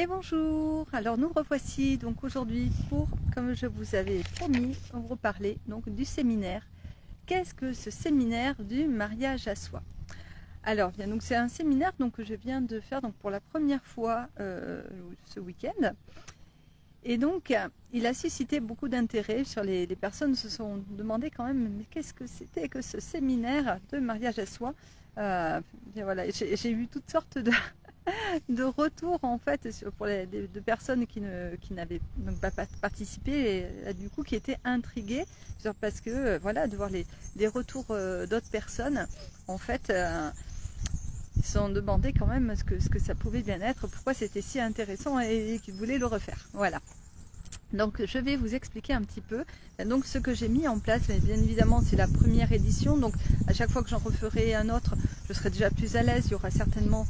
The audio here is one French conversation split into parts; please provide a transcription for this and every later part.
Et bonjour, alors nous revoici donc aujourd'hui pour, comme je vous avais promis, vous reparler donc du séminaire. Qu'est-ce que ce séminaire du mariage à soi? Alors bien, donc c'est un séminaire donc, que je viens de faire donc, pour la première fois ce week-end. Et donc il a suscité beaucoup d'intérêt sur les personnes se sont demandé quand même mais qu'est-ce que c'était que ce séminaire de mariage à soi. Bien voilà, j'ai eu toutes sortes de retours en fait pour de personnes qui n'avaient donc pas participé et du coup qui étaient intriguées parce que voilà, de voir des retours d'autres personnes en fait ils se sont demandé quand même ce que ça pouvait bien être, pourquoi c'était si intéressant et qu'ils voulaient le refaire. Voilà. Donc je vais vous expliquer un petit peu donc ce que j'ai mis en place, mais bien évidemment c'est la première édition, donc à chaque fois que j'en referai un autre, je serai déjà plus à l'aise, il y aura certainement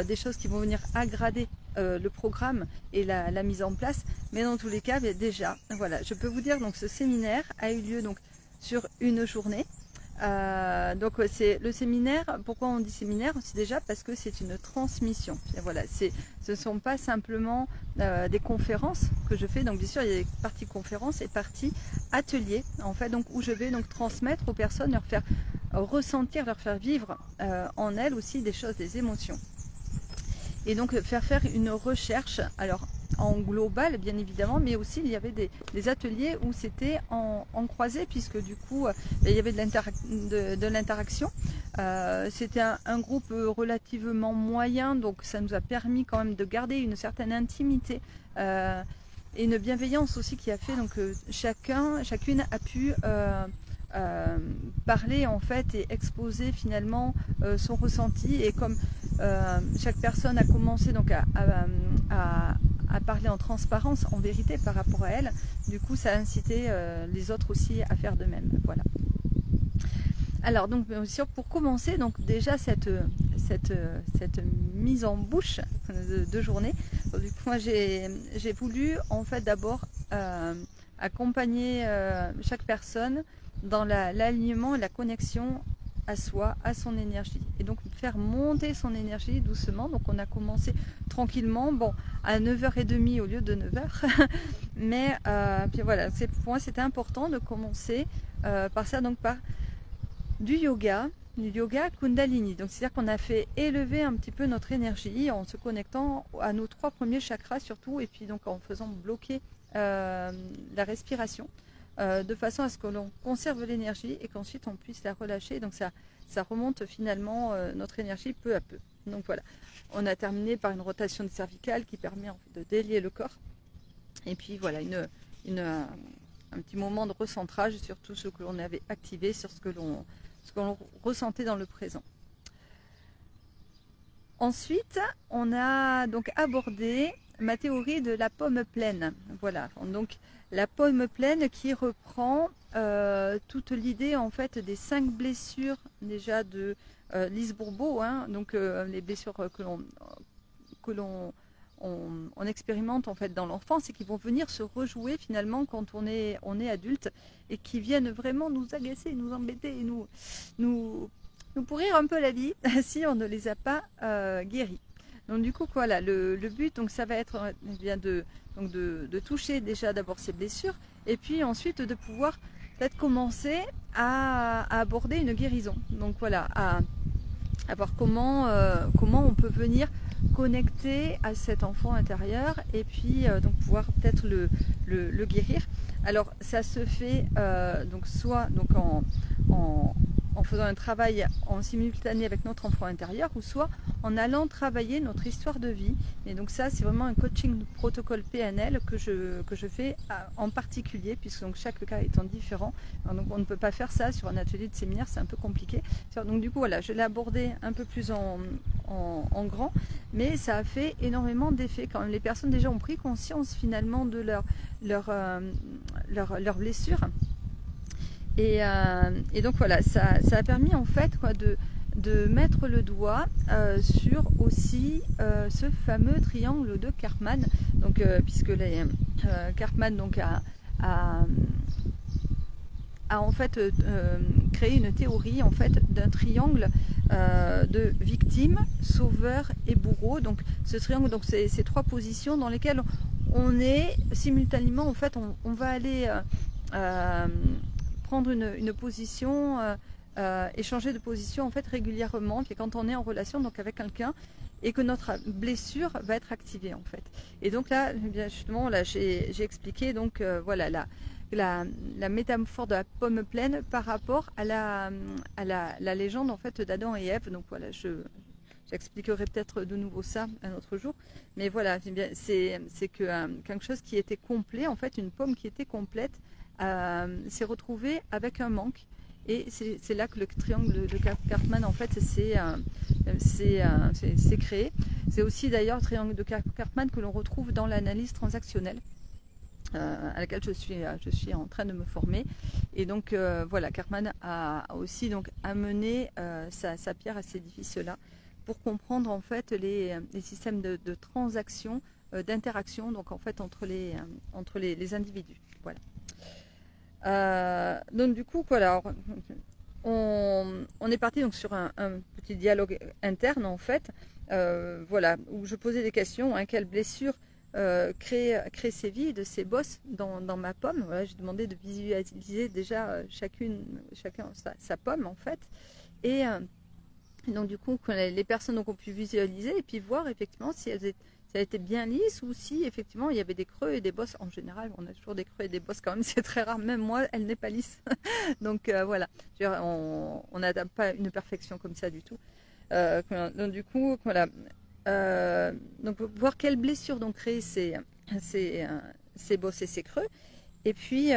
des choses qui vont venir aggrader le programme et la mise en place, mais dans tous les cas, déjà, voilà, je peux vous dire donc ce séminaire a eu lieu donc sur une journée. Donc c'est le séminaire. Pourquoi on dit séminaire? C'est déjà parce que c'est une transmission. Et voilà, ce ne sont pas simplement des conférences que je fais. Donc bien sûr il y a des parties conférences et parties ateliers en fait, donc où je vais donc transmettre aux personnes, leur faire ressentir, leur faire vivre en elles aussi des choses, des émotions. Et donc faire une recherche, alors en global bien évidemment, mais aussi il y avait des ateliers où c'était en croisée, puisque du coup il y avait de l'interaction. C'était un groupe relativement moyen, donc ça nous a permis quand même de garder une certaine intimité et une bienveillance aussi qui a fait donc chacune a pu parler en fait et exposer finalement son ressenti, et comme chaque personne a commencé donc à parler en transparence, en vérité par rapport à elle, du coup ça a incité les autres aussi à faire de même. Voilà. Alors donc bien sûr, pour commencer, donc déjà cette mise en bouche de journée, du coup moi j'ai voulu en fait d'abord accompagner chaque personne dans l'alignement et la connexion à soi, à son énergie, et donc faire monter son énergie doucement. Donc on a commencé tranquillement, bon à 9h30 au lieu de 9h mais puis voilà, pour moi c'était important de commencer par ça, donc par du yoga Kundalini. Donc c'est à dire qu'on a fait élever un petit peu notre énergie en se connectant à nos 3 premiers chakras surtout, et puis donc en faisant bloquer la respiration de façon à ce que l'on conserve l'énergie et qu'ensuite on puisse la relâcher. Donc ça remonte finalement notre énergie peu à peu. Donc voilà, on a terminé par une rotation des cervicales qui permet en fait de délier le corps, et puis voilà un petit moment de recentrage sur tout ce que l'on avait activé, sur ce que l'on ressentait dans le présent. Ensuite, on a donc abordé ma théorie de la pomme pleine. Voilà, donc la pomme pleine qui reprend toute l'idée en fait des 5 blessures déjà de Lise Bourbeau, hein, donc les blessures que l'on expérimente en fait dans l'enfance et qui vont venir se rejouer finalement quand on est adulte, et qui viennent vraiment nous agacer, nous embêter et nous pourrir un peu la vie si on ne les a pas guéris. Donc du coup voilà, le but donc ça va être bien de toucher déjà d'abord ces blessures, et puis ensuite de pouvoir peut-être commencer à aborder une guérison. Donc voilà, à voir comment on peut venir connecter à cet enfant intérieur, et puis donc pouvoir peut-être le guérir. Alors ça se fait donc soit donc en faisant un travail en simultané avec notre enfant intérieur, ou soit en allant travailler notre histoire de vie. Et donc ça c'est vraiment un coaching protocole PNL que je fais en particulier, puisque donc chaque cas étant différent. Alors, donc on ne peut pas faire ça sur un atelier de séminaire, c'est un peu compliqué. Donc du coup voilà, je l'ai abordé un peu plus en grand, mais ça a fait énormément d'effets quand même. Les personnes déjà ont pris conscience finalement de leur blessure. Et donc voilà, ça a permis en fait de mettre le doigt sur aussi ce fameux triangle de Karpman. Donc puisque Karpman donc a a en fait créé une théorie en fait d'un triangle de victime, sauveur et bourreau. Donc ce triangle, donc c'est ces trois positions dans lesquelles on est simultanément en fait, on va aller prendre une position, échanger de position en fait régulièrement. Et quand on est en relation donc avec quelqu'un et que notre blessure va être activée en fait. Et donc là, justement, là j'ai expliqué donc voilà la métaphore de la pomme pleine par rapport à la légende en fait d'Adam et Ève. Donc voilà, j'expliquerai peut-être de nouveau ça un autre jour. Mais voilà, c'est quelque chose qui était complet, en fait, une pomme qui était complète s'est retrouvée avec un manque. Et c'est là que le triangle de Karpman en fait c'est créé. C'est aussi d'ailleurs le triangle de Karpman que l'on retrouve dans l'analyse transactionnelle. À laquelle je suis en train de me former. Et donc voilà, Karpman a aussi donc amené sa pierre à cet édifice-là pour comprendre en fait les systèmes de transactions, d'interaction donc en fait entre les individus. Voilà. Donc du coup voilà, on est parti donc sur un petit dialogue interne en fait, voilà, où je posais des questions, hein, quelle blessure créer ces vides, ces bosses dans ma pomme. Voilà, j'ai demandé de visualiser déjà chacun sa pomme en fait. Et donc du coup, les personnes ont pu visualiser et puis voir effectivement si elles étaient bien lisses ou si effectivement il y avait des creux et des bosses. En général, on a toujours des creux et des bosses quand même, c'est très rare. Même moi, elle n'est pas lisse. Donc voilà, on n'a pas une perfection comme ça du tout. Donc du coup, voilà. Donc voir quelles blessures donc créer ces bosses et ces creux, et puis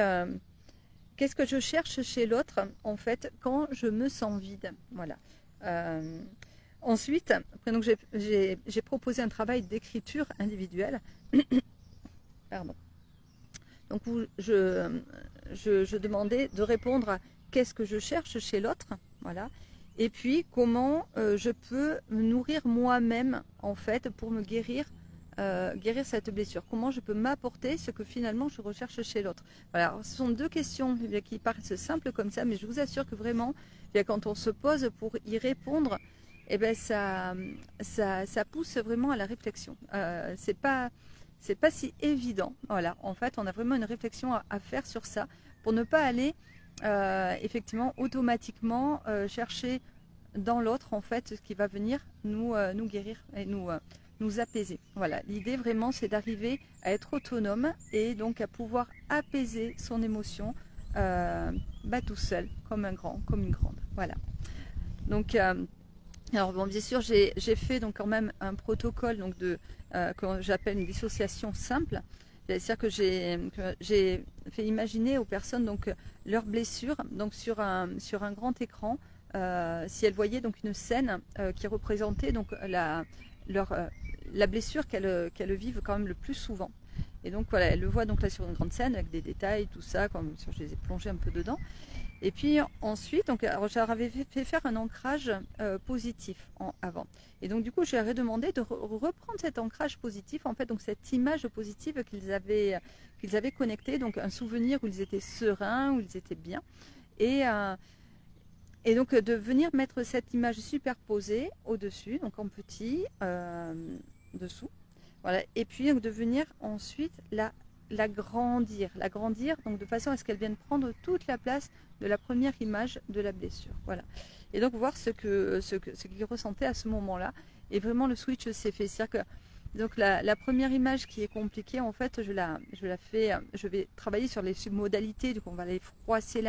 qu'est-ce que je cherche chez l'autre en fait quand je me sens vide. Voilà. Ensuite, donc j'ai proposé un travail d'écriture individuelle. Pardon. Donc où je demandais de répondre à qu'est-ce que je cherche chez l'autre. Voilà. Et puis comment je peux me nourrir moi-même en fait pour me guérir cette blessure. Comment je peux m'apporter ce que finalement je recherche chez l'autre. Voilà, alors, ce sont deux questions qui paraissent simples comme ça, mais je vous assure que vraiment, quand on se pose pour y répondre, eh ben, ça pousse vraiment à la réflexion. C'est pas si évident. Voilà, en fait, on a vraiment une réflexion à faire sur ça pour ne pas aller effectivement automatiquement chercher dans l'autre en fait ce qui va venir nous guérir et nous apaiser. Voilà, l'idée vraiment c'est d'arriver à être autonome et donc à pouvoir apaiser son émotion tout seul, comme un grand, comme une grande. Voilà. Donc alors bon, bien sûr j'ai fait donc quand même un protocole donc que j'appelle une dissociation simple. C'est-à-dire que j'ai fait imaginer aux personnes donc leurs blessures donc sur un grand écran, si elles voyaient donc une scène qui représentait donc la blessure qu'elles vivent quand même le plus souvent. Et donc voilà, elles le voient donc là sur une grande scène avec des détails, tout ça, comme je les ai plongés un peu dedans. Et puis ensuite, donc, j'avais fait faire un ancrage positif avant. Et donc du coup, je leur ai demandé de reprendre cet ancrage positif, en fait, donc cette image positive qu'ils avaient connectée, donc un souvenir où ils étaient sereins, où ils étaient bien. Et donc de venir mettre cette image superposée au-dessus, donc en petit, dessous. Voilà. Et puis de venir ensuite l'agrandir donc de façon à ce qu'elle vienne prendre toute la place de la première image de la blessure. Voilà. Et donc voir ce qu'ils ressentaient à ce moment-là. Et vraiment le switch s'est fait. C'est-à-dire que donc la première image qui est compliquée, en fait, je vais travailler sur les submodalités. Donc on va aller froisser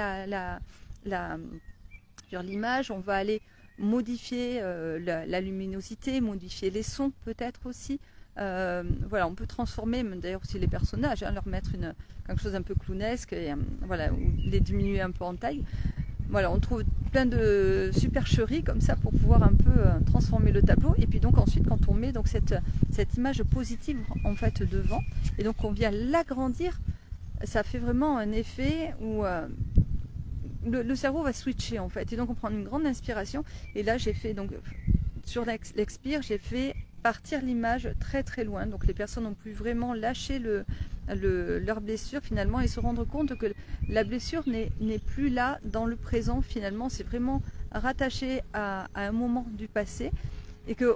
l'image, on va aller modifier la luminosité, modifier les sons peut-être aussi. Voilà, on peut transformer d'ailleurs aussi les personnages, hein, leur mettre quelque chose un peu clownesque et voilà, ou les diminuer un peu en taille. Voilà, on trouve plein de supercheries comme ça pour pouvoir un peu transformer le tableau. Et puis donc ensuite quand on met donc cette image positive en fait devant et donc on vient l'agrandir, ça fait vraiment un effet où le cerveau va switcher en fait. Et donc on prend une grande inspiration et là j'ai fait donc sur l'expire, j'ai fait partir l'image très très loin, donc les personnes ont pu vraiment lâcher leur blessure finalement et se rendre compte que la blessure n'est plus là dans le présent finalement, c'est vraiment rattaché à un moment du passé et que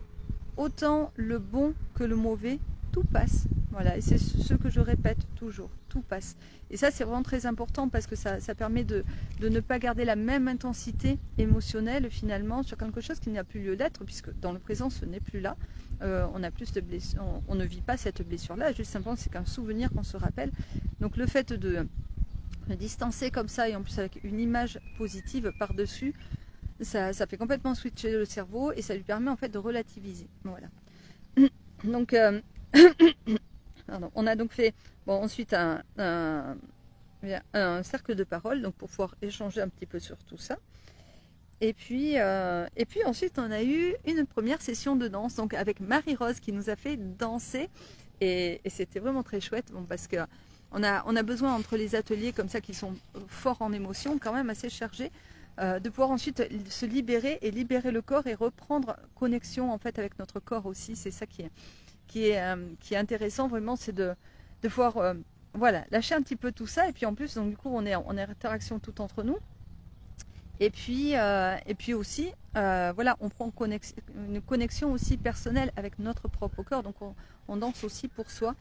autant le bon que le mauvais, tout passe. Voilà, et c'est ce que je répète toujours, tout passe. Et ça, c'est vraiment très important parce que ça permet de ne pas garder la même intensité émotionnelle finalement sur quelque chose qui n'a plus lieu d'être, puisque dans le présent, ce n'est plus là. On a plus de blessures, on ne vit pas cette blessure-là, juste simplement c'est qu'un souvenir qu'on se rappelle. Donc le fait de distancer comme ça et en plus avec une image positive par-dessus, ça fait complètement switcher le cerveau et ça lui permet en fait de relativiser. Voilà. Donc pardon, on a donc fait ensuite un cercle de parole donc pour pouvoir échanger un petit peu sur tout ça. Et puis ensuite on a eu une première session de danse donc avec Marie-Rose qui nous a fait danser et c'était vraiment très chouette parce que on a besoin entre les ateliers comme ça qui sont forts en émotion, quand même assez chargés, de pouvoir ensuite se libérer et libérer le corps et reprendre connexion en fait avec notre corps aussi. C'est ça qui est intéressant vraiment, c'est de pouvoir voilà, lâcher un petit peu tout ça et puis en plus donc du coup on est en interaction tout entre nous et puis aussi voilà, on prend une connexion aussi personnelle avec notre propre corps, donc on danse aussi pour soi,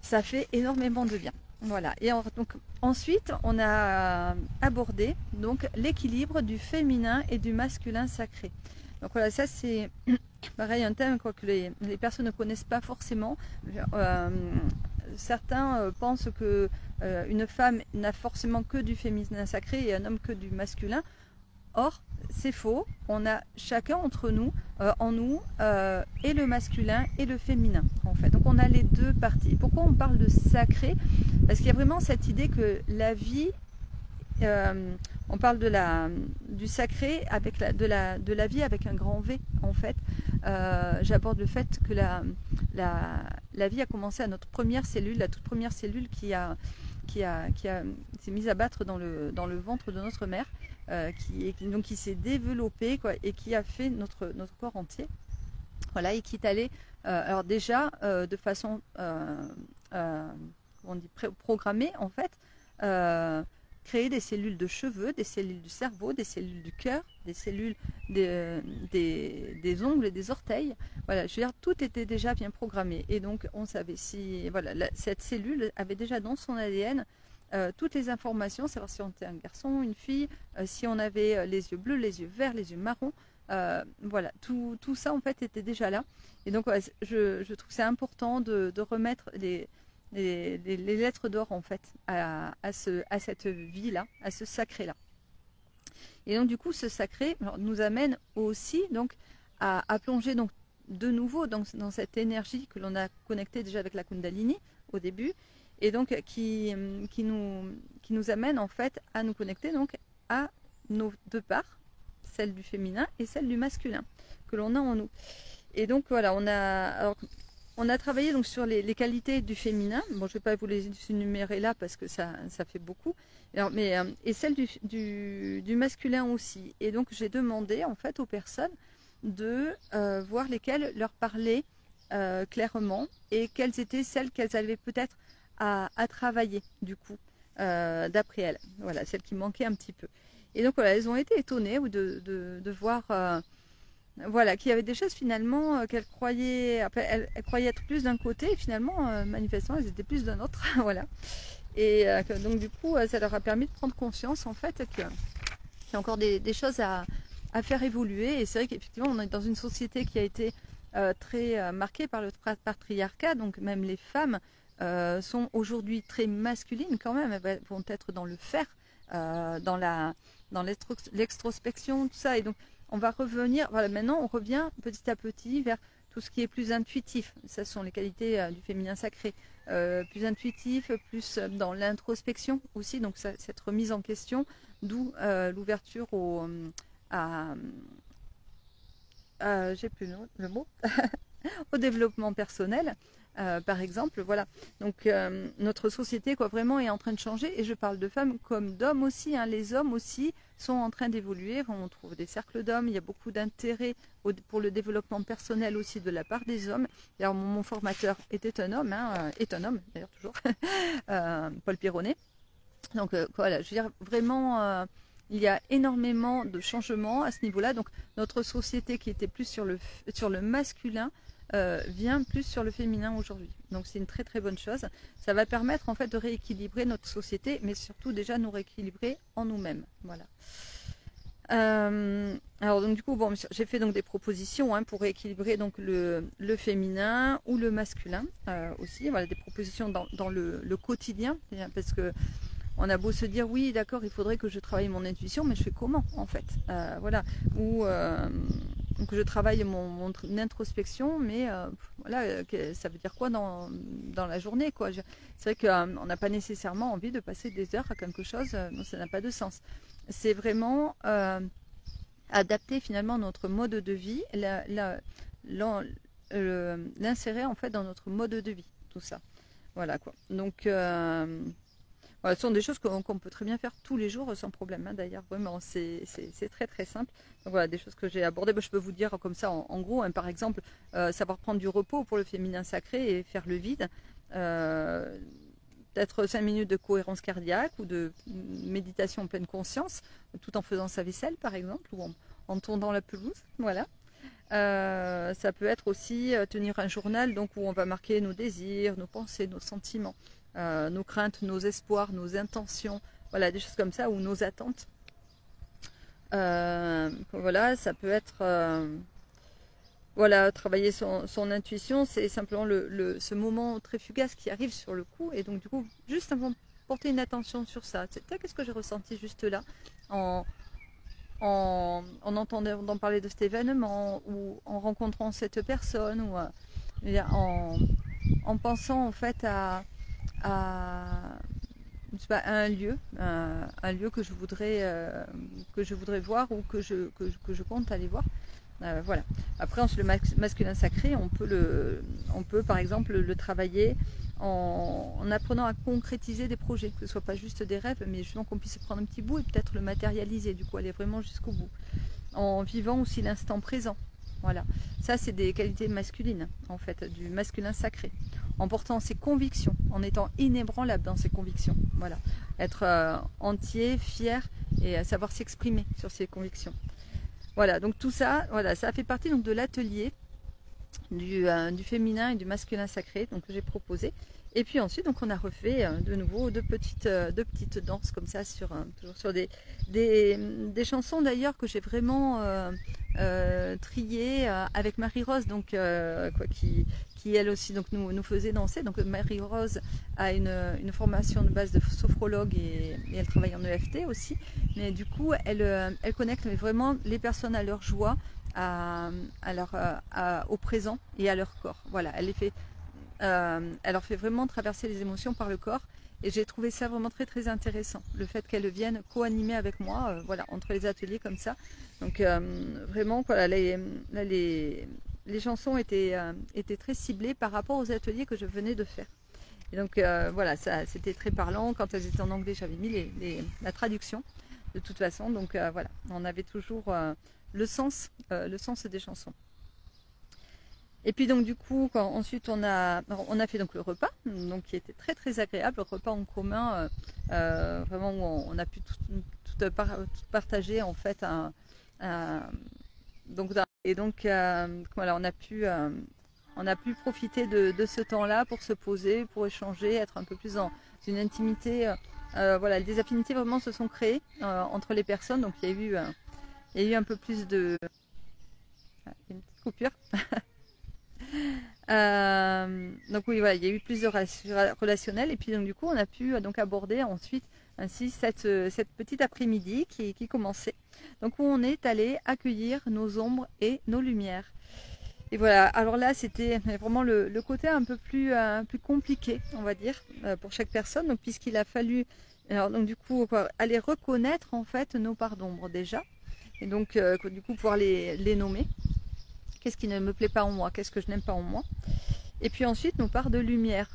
ça fait énormément de bien. Voilà, et donc ensuite on a abordé donc l'équilibre du féminin et du masculin sacré. Donc voilà, ça c'est pareil un thème quoi, que les personnes ne connaissent pas forcément. Certains pensent que une femme n'a forcément que du féminin sacré et un homme que du masculin. Or, c'est faux. On a chacun entre nous, en nous, et le masculin et le féminin, en fait. Donc, on a les deux parties. Pourquoi on parle de sacré? Parce qu'il y a vraiment cette idée que la vie, on parle du sacré avec de la vie avec un grand V, en fait. J'aborde le fait que la vie a commencé à notre première cellule, la toute première cellule qui s'est mise à battre dans le ventre de notre mère. Qui s'est développé quoi, et qui a fait notre corps entier, voilà, et qui est allé alors déjà de façon on dit programmée en fait, créer des cellules de cheveux, des cellules du cerveau, des cellules du cœur, des cellules des ongles et des orteils. Voilà, je veux dire, tout était déjà bien programmé et donc on savait si voilà, cette cellule avait déjà dans son ADN toutes les informations, savoir si on était un garçon, une fille, si on avait les yeux bleus, les yeux verts, les yeux marrons, voilà, tout ça en fait était déjà là. Et donc ouais, je trouve que c'est important de remettre les lettres d'or en fait à cette vie-là, à ce sacré-là. Et donc du coup ce sacré nous amène aussi donc à plonger donc de nouveau dans cette énergie que l'on a connectée déjà avec la Kundalini au début. Et donc qui nous amène en fait à nous connecter donc à nos deux parts, celle du féminin et celle du masculin que l'on a en nous. Et donc voilà, on a travaillé donc sur les qualités du féminin. Bon, je ne vais pas vous les énumérer là parce que ça fait beaucoup. Alors, et celle du masculin aussi. Et donc j'ai demandé en fait aux personnes de voir lesquelles leur parlaient clairement et quelles étaient celles qu'elles avaient peut-être à travailler du coup d'après elles, voilà, celles qui manquaient un petit peu. Et donc voilà, elles ont été étonnées de voir voilà, qu'il y avait des choses finalement qu'elles croyaient, elles croyaient être plus d'un côté et finalement manifestement elles étaient plus d'un autre. Voilà. Et donc du coup ça leur a permis de prendre conscience en fait qu'il y a encore des choses à faire évoluer. Et c'est vrai qu'effectivement on est dans une société qui a été très marquée par le patriarcat, donc même les femmes sont aujourd'hui très masculines quand même, elles vont être dans le faire, dans l'extrospection, tout ça. Et donc on va revenir, voilà, maintenant on revient petit à petit vers tout ce qui est plus intuitif. Ce sont les qualités du féminin sacré, plus intuitif, plus dans l'introspection aussi, donc cette remise en question, d'où l'ouverture j'ai plus le mot au développement personnel, par exemple, voilà. Donc notre société quoi vraiment est en train de changer, et je parle de femmes comme d'hommes aussi, hein. Les hommes aussi sont en train d'évoluer. On trouve des cercles d'hommes, il y a beaucoup d'intérêt pour le développement personnel aussi de la part des hommes. D'ailleurs mon formateur était un homme, hein, est un homme d'ailleurs toujours, Paul Pironnet. Donc voilà, je veux dire vraiment il y a énormément de changements à ce niveau-là. Donc notre société qui était plus sur le masculin vient plus sur le féminin aujourd'hui. Donc c'est une très très bonne chose. Ça va permettre en fait de rééquilibrer notre société, mais surtout déjà nous rééquilibrer en nous-mêmes. Voilà. Alors donc du coup bon, j'ai fait donc des propositions hein, pour rééquilibrer donc le féminin ou le masculin aussi. Voilà, des propositions dans le quotidien, parce que on a beau se dire oui d'accord il faudrait que je travaille mon intuition, mais je fais comment en fait, voilà, ou que je travaille mon introspection, mais voilà, ça veut dire quoi dans la journée quoi. C'est vrai qu'on n'a pas nécessairement envie de passer des heures à quelque chose, donc ça n'a pas de sens. C'est vraiment adapter finalement notre mode de vie, l'insérer en fait dans notre mode de vie, tout ça. Voilà quoi. Donc voilà, ce sont des choses qu'on peut très bien faire tous les jours sans problème, hein, d'ailleurs, vraiment, c'est très très simple. Donc voilà, des choses que j'ai abordées, je peux vous dire comme ça en gros, hein, par exemple, savoir prendre du repos pour le féminin sacré et faire le vide, peut-être 5 minutes de cohérence cardiaque ou de méditation en pleine conscience, tout en faisant sa vaisselle par exemple, ou en tondant la pelouse, voilà. Ça peut être aussi tenir un journal donc, où on va marquer nos désirs, nos pensées, nos sentiments. Nos craintes, nos espoirs, nos intentions, voilà, des choses comme ça, ou nos attentes. Voilà, ça peut être voilà, travailler son intuition, c'est simplement ce moment très fugace qui arrive sur le coup, et donc du coup, juste porter une attention sur ça. Qu'est-ce que j'ai ressenti juste là en entendant parler de cet événement, ou en rencontrant cette personne, ou en pensant en fait à un lieu que je voudrais voir, ou que je compte aller voir. Voilà. Après, le masculin sacré, on peut par exemple le travailler en apprenant à concrétiser des projets, que ce ne soit pas juste des rêves, mais justement qu'on puisse prendre un petit bout et peut-être le matérialiser, du coup aller vraiment jusqu'au bout, en vivant aussi l'instant présent. Voilà, ça c'est des qualités masculines en fait, du masculin sacré, en portant ses convictions, en étant inébranlable dans ses convictions, voilà, être entier, fier, et savoir s'exprimer sur ses convictions. Voilà, donc tout ça, voilà, ça fait partie donc de l'atelier du féminin et du masculin sacré, donc que j'ai proposé. Et puis ensuite, donc on a refait de nouveau deux petites danses comme ça, toujours sur des chansons d'ailleurs que j'ai vraiment triées avec Marie-Rose, donc qui elle aussi donc nous faisait danser. Donc Marie-Rose a une formation de base de sophrologue, et elle travaille en EFT aussi. Mais du coup, elle connecte vraiment les personnes à leur joie, au présent et à leur corps. Voilà, elle leur fait vraiment traverser les émotions par le corps. Et j'ai trouvé ça vraiment très très intéressant, le fait qu'elles viennent co-animer avec moi, voilà, entre les ateliers comme ça. Donc vraiment, voilà, les chansons étaient très ciblées par rapport aux ateliers que je venais de faire. Et donc voilà, c'était très parlant. Quand elles étaient en anglais, j'avais mis la traduction de toute façon. Donc voilà, on avait toujours le sens des chansons. Et puis donc du coup, ensuite on a fait donc le repas, donc qui était très très agréable, le repas en commun, vraiment où on a pu tout partager en fait. Voilà, on a pu profiter de ce temps-là pour se poser, pour échanger, être un peu plus dans une intimité. Voilà, des affinités vraiment se sont créées entre les personnes. Donc il y a eu un peu plus de... une petite coupure. Donc oui, voilà, il y a eu plus de relationnel, et puis donc du coup on a pu donc aborder ensuite ainsi cette petite après-midi qui commençait, donc où on est allé accueillir nos ombres et nos lumières. Et voilà, alors là c'était vraiment le côté un peu plus compliqué, on va dire, pour chaque personne, donc puisqu'il a fallu donc du coup aller reconnaître en fait nos parts d'ombre déjà, et donc du coup pouvoir les nommer. Qu'est-ce qui ne me plaît pas en moi? Qu'est-ce que je n'aime pas en moi? Et puis ensuite nos parts de lumière.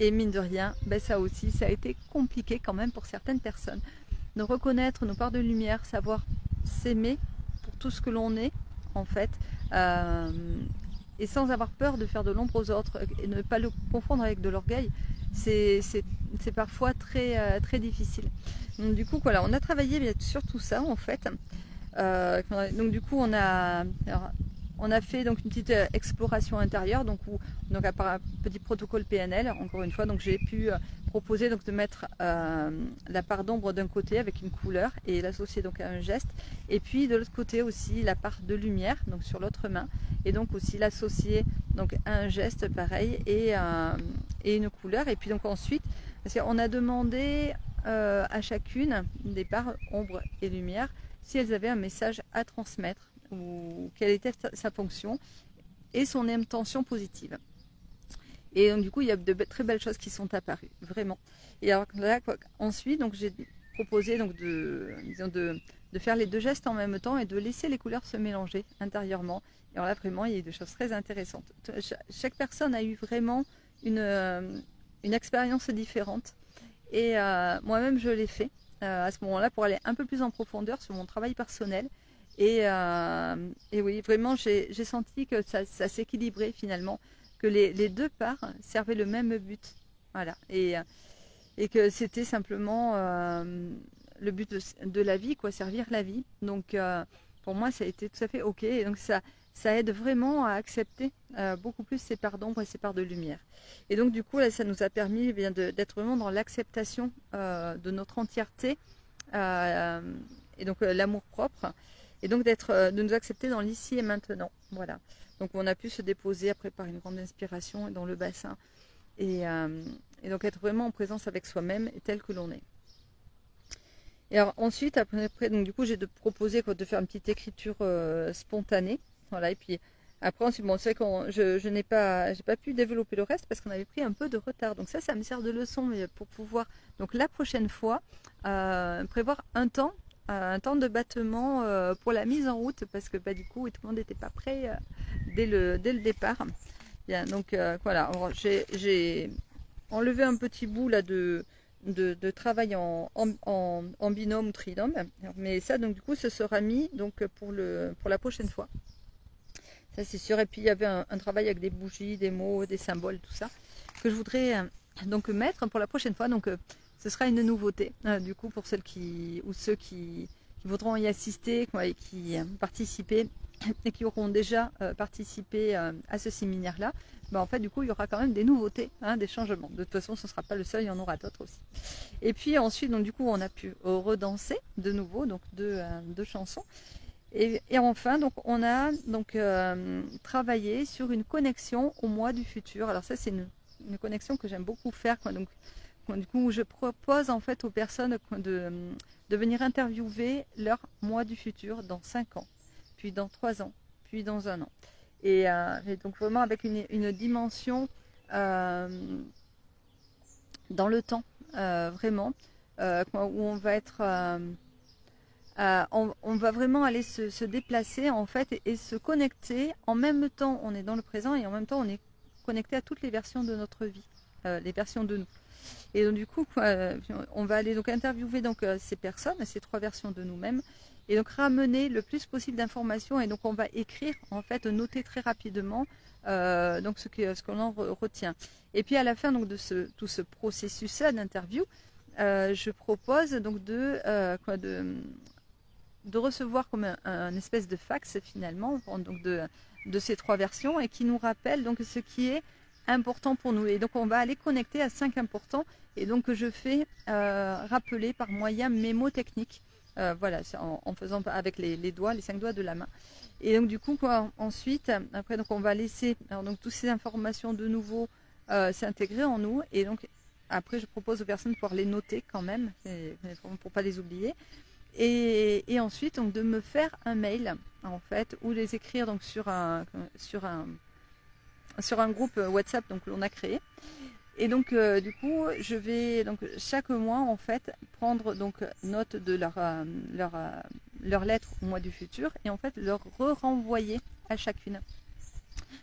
Et mine de rien, ben ça aussi, ça a été compliqué quand même pour certaines personnes. De reconnaître nos parts de lumière, savoir s'aimer pour tout ce que l'on est, en fait, et sans avoir peur de faire de l'ombre aux autres et ne pas le confondre avec de l'orgueil, c'est parfois très difficile. Donc du coup, voilà, on a travaillé sur tout ça, en fait. Donc du coup, on a fait donc une petite exploration intérieure, donc par un petit protocole PNL, encore une fois, donc j'ai pu proposer donc de mettre la part d'ombre d'un côté avec une couleur et l'associer donc à un geste, et puis de l'autre côté aussi la part de lumière donc sur l'autre main, et donc aussi l'associer donc à un geste pareil et une couleur. Et puis donc ensuite, on a demandé à chacune des parts ombre et lumière si elles avaient un message à transmettre ou quelle était sa fonction et son intention positive. Et donc, du coup, il y a de très belles choses qui sont apparues, vraiment. Et alors là, ensuite, donc j'ai proposé donc de faire les deux gestes en même temps et de laisser les couleurs se mélanger intérieurement. Et alors là, vraiment, il y a eu des choses très intéressantes. Chaque personne a eu vraiment une expérience différente. Et moi-même, je l'ai fait à ce moment-là pour aller un peu plus en profondeur sur mon travail personnel. Et oui, vraiment, j'ai senti que ça s'équilibrait finalement, que les deux parts servaient le même but. Voilà. Et que c'était simplement le but de la vie, quoi, servir la vie. Donc, pour moi, ça a été tout à fait OK. Et donc, ça aide vraiment à accepter beaucoup plus ces parts d'ombre et ces parts de lumière. Et donc, du coup, là, ça nous a permis d'être vraiment dans l'acceptation de notre entièreté et donc l'amour propre. Et donc de nous accepter dans l'ici et maintenant. Voilà. Donc on a pu se déposer après par une grande inspiration dans le bassin. Et donc être vraiment en présence avec soi-même et tel que l'on est. Et alors ensuite, après donc du coup j'ai proposé de faire une petite écriture spontanée. Voilà. Et puis après ensuite, bon, c'est vrai que je n'ai pas pu développer le reste parce qu'on avait pris un peu de retard. Donc ça me sert de leçon, mais pour pouvoir donc la prochaine fois prévoir un temps de battement pour la mise en route, parce que du coup tout le monde n'était pas prêt dès le départ. Bien, donc voilà, j'ai enlevé un petit bout là de travail en binôme ou trinôme, mais ça donc du coup ce sera mis donc pour la prochaine fois. Ça c'est sûr. Et puis il y avait un travail avec des bougies, des mots, des symboles, tout ça que je voudrais donc mettre pour la prochaine fois. Donc ce sera une nouveauté, du coup, pour ceux qui voudront y assister, quoi, et qui participer et qui auront déjà participé à ce séminaire-là. En fait, du coup, il y aura quand même des nouveautés, des changements. De toute façon, ce ne sera pas le seul, il y en aura d'autres aussi. Et puis ensuite, donc, du coup, on a pu redanser de nouveau, donc deux chansons. Et enfin, donc, on a donc travaillé sur une connexion au moi du futur. Alors ça, c'est une connexion que j'aime beaucoup faire, quoi. Donc, du coup, je propose en fait aux personnes de venir interviewer leur moi du futur dans 5 ans, puis dans 3 ans, puis dans 1 an. Et donc vraiment avec une dimension dans le temps, vraiment, où on va être... on va vraiment aller se déplacer en fait et se connecter. En même temps, on est dans le présent et en même temps, on est connecté à toutes les versions de notre vie, les versions de nous. Et donc du coup, on va aller donc interviewer donc ces personnes, ces 3 versions de nous-mêmes, et donc ramener le plus possible d'informations. Et donc on va écrire, en fait, noter très rapidement donc ce que l'on retient. Et puis à la fin donc de tout ce processus-là d'interview, je propose donc de recevoir comme un espèce de fax finalement, donc de ces 3 versions, et qui nous rappelle donc ce qui est important pour nous. Et donc on va aller connecter à 5 importants, et donc je fais rappeler par moyen mémotechnique, voilà, en faisant avec les doigts, les 5 doigts de la main. Et donc du coup ensuite, après donc on va laisser donc toutes ces informations de nouveau s'intégrer en nous. Et donc après je propose aux personnes de pouvoir les noter quand même, pour pas les oublier. Et ensuite donc de me faire un mail en fait, ou les écrire donc sur un groupe WhatsApp donc que l'on a créé. Et donc du coup je vais donc chaque mois en fait prendre donc note de leur lettre au mois du futur, et en fait leur renvoyer à chacune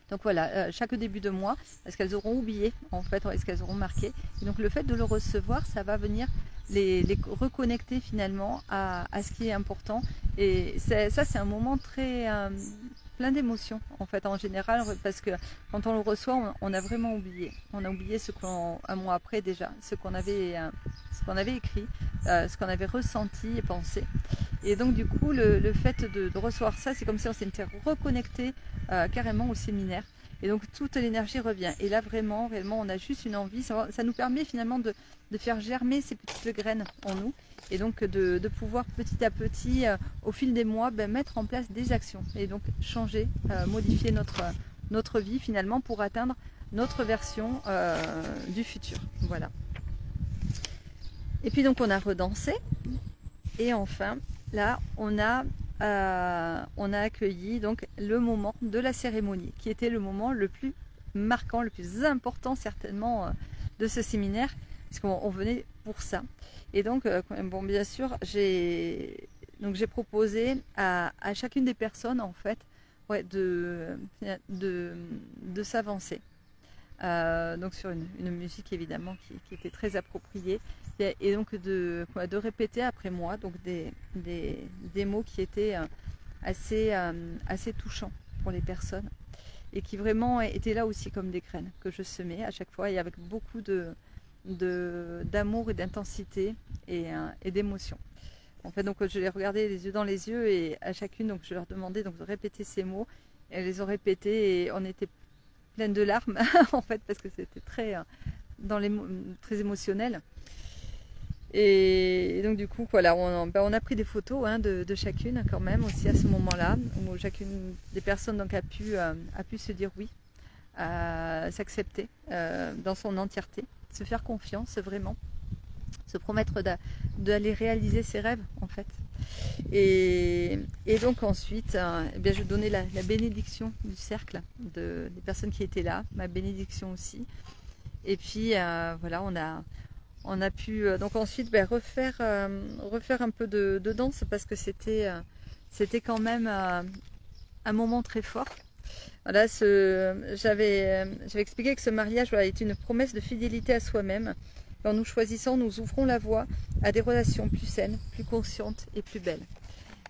Donc voilà, chaque début de mois, parce qu'elles auront oublié, en fait, est-ce qu'elles auront marqué. Et donc le fait de le recevoir, ça va venir les reconnecter finalement à ce qui est important. Et ça, c'est un moment très plein d'émotions, en fait, en général, parce que quand on le reçoit, on a vraiment oublié. On a oublié un mois après déjà, ce qu'on avait écrit, ce qu'on avait ressenti et pensé. Et donc du coup, le fait de recevoir ça, c'est comme si on s'était reconnecté carrément au séminaire. Et donc toute l'énergie revient. Et là vraiment, réellement, on a juste une envie. Ça nous permet finalement de faire germer ces petites graines en nous. Et donc de pouvoir petit à petit, au fil des mois, mettre en place des actions. Et donc changer, modifier notre vie finalement pour atteindre notre version du futur. Voilà. Et puis donc on a redansé. Et enfin, là, on a accueilli donc le moment de la cérémonie, qui était le moment le plus marquant, le plus important certainement de ce séminaire, puisqu'on venait pour ça. Et donc, bon, bien sûr, j'ai proposé à chacune des personnes, en fait, ouais, de s'avancer. Donc sur une musique évidemment qui était très appropriée, et donc de répéter après moi donc des mots qui étaient assez touchants pour les personnes et qui vraiment étaient là aussi comme des graines que je semais à chaque fois, et avec beaucoup d'amour et d'intensité et d'émotion. En fait, donc je les regardais les yeux dans les yeux, et à chacune donc je leur demandais donc de répéter ces mots. Elles les ont répétés et on était pleine de larmes en fait, parce que c'était très très émotionnel. Et donc du coup voilà, on a pris des photos de chacune quand même aussi à ce moment-là, où chacune des personnes donc a pu se dire oui, s'accepter dans son entièreté, se faire confiance vraiment, se promettre d'aller réaliser ses rêves en fait. Et donc ensuite, eh bien, je donnais la bénédiction du cercle des personnes qui étaient là, ma bénédiction aussi. Et puis voilà, on a pu donc ensuite refaire un peu de danse, parce que c'était quand même un moment très fort. Voilà, j'avais expliqué que ce mariage est une promesse de fidélité à soi-même. En nous choisissant, nous ouvrons la voie à des relations plus saines, plus conscientes et plus belles.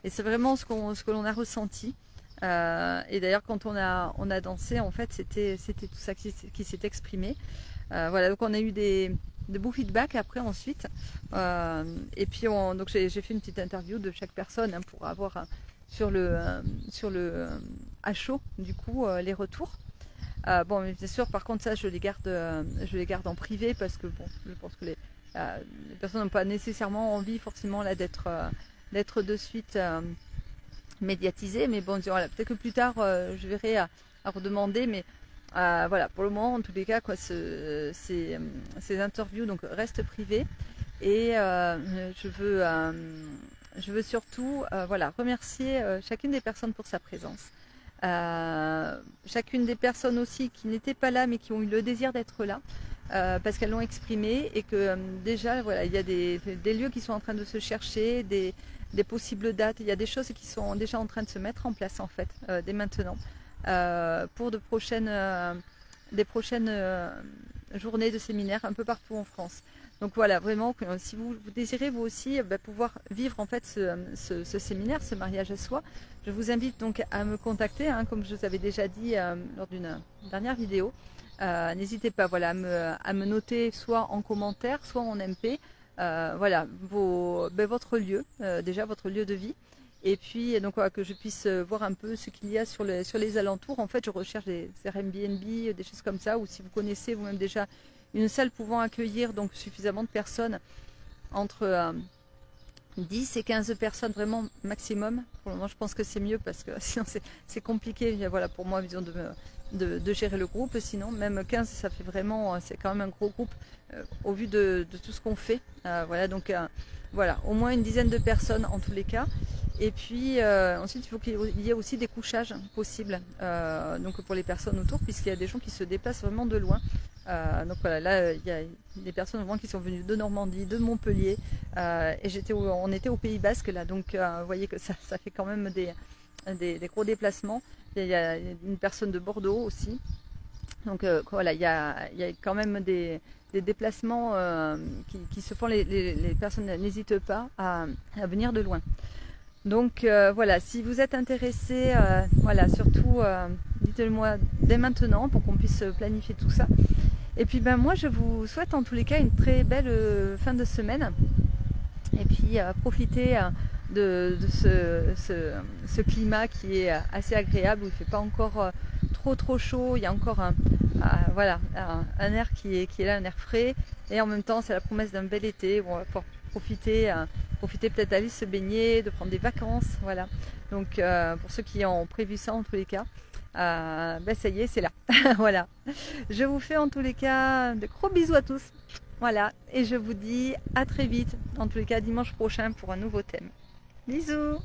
Et c'est vraiment ce que l'on a ressenti. Et d'ailleurs, quand on a dansé, en fait, c'était tout ça qui s'est exprimé. Voilà, donc on a eu de beaux feedbacks après ensuite. Et puis donc j'ai fait une petite interview de chaque personne pour avoir sur le à chaud du coup les retours. Bon, mais bien sûr, par contre, ça, je les garde en privé, parce que bon, je pense que les personnes n'ont pas nécessairement envie forcément là d'être de suite médiatisées. Mais bon, voilà, peut-être que plus tard, je verrai à redemander. Mais voilà, pour le moment, en tous les cas, quoi, ces interviews donc restent privées. Et je veux surtout voilà, remercier chacune des personnes pour sa présence. Chacune des personnes aussi qui n'étaient pas là mais qui ont eu le désir d'être là, parce qu'elles l'ont exprimé, et que déjà voilà, il y a des lieux qui sont en train de se chercher, des possibles dates, il y a des choses qui sont déjà en train de se mettre en place en fait dès maintenant, pour des prochaines journées de séminaires un peu partout en France. Donc voilà, vraiment, si vous désirez vous aussi pouvoir vivre en fait ce séminaire, ce mariage à soi, je vous invite donc à me contacter, comme je vous avais déjà dit lors d'une dernière vidéo. N'hésitez pas, voilà, à me noter soit en commentaire, soit en MP, voilà, votre lieu, déjà votre lieu de vie. Et puis donc voilà, que je puisse voir un peu ce qu'il y a sur les alentours. En fait, je recherche des Airbnb, des choses comme ça, ou si vous connaissez vous-même déjà une salle pouvant accueillir donc suffisamment de personnes, entre 10 et 15 personnes vraiment maximum. Pour le moment, je pense que c'est mieux, parce que sinon c'est compliqué, voilà, pour moi, disons, de gérer le groupe. Sinon, même 15, ça fait vraiment, c'est quand même un gros groupe au vu de tout ce qu'on fait. Voilà, donc voilà, au moins une dizaine de personnes en tous les cas. Et puis ensuite, il faut qu'il y ait aussi des couchages possibles, donc pour les personnes autour, puisqu'il y a des gens qui se déplacent vraiment de loin. Donc voilà, là il y a des personnes vraiment qui sont venues de Normandie, de Montpellier, et on était au Pays Basque là, donc vous voyez que ça fait quand même des gros déplacements. Il y a une personne de Bordeaux aussi. Donc voilà, il y a quand même des déplacements qui se font. Les personnes n'hésitent pas à venir de loin. Donc voilà, si vous êtes intéressé, voilà, surtout dites-le moi dès maintenant pour qu'on puisse planifier tout ça. Et puis ben moi je vous souhaite en tous les cas une très belle fin de semaine. Et puis profitez de ce climat qui est assez agréable, où il ne fait pas encore trop chaud, il y a encore voilà, un air qui est là, un air frais, et en même temps c'est la promesse d'un bel été où on va pouvoir profiter peut-être d'aller se baigner, de prendre des vacances, voilà. Donc pour ceux qui ont prévu ça en tous les cas, ben ça y est, c'est là. Voilà. Je vous fais en tous les cas de gros bisous à tous. Voilà, et je vous dis à très vite, en tous les cas dimanche prochain pour un nouveau thème. Bisous!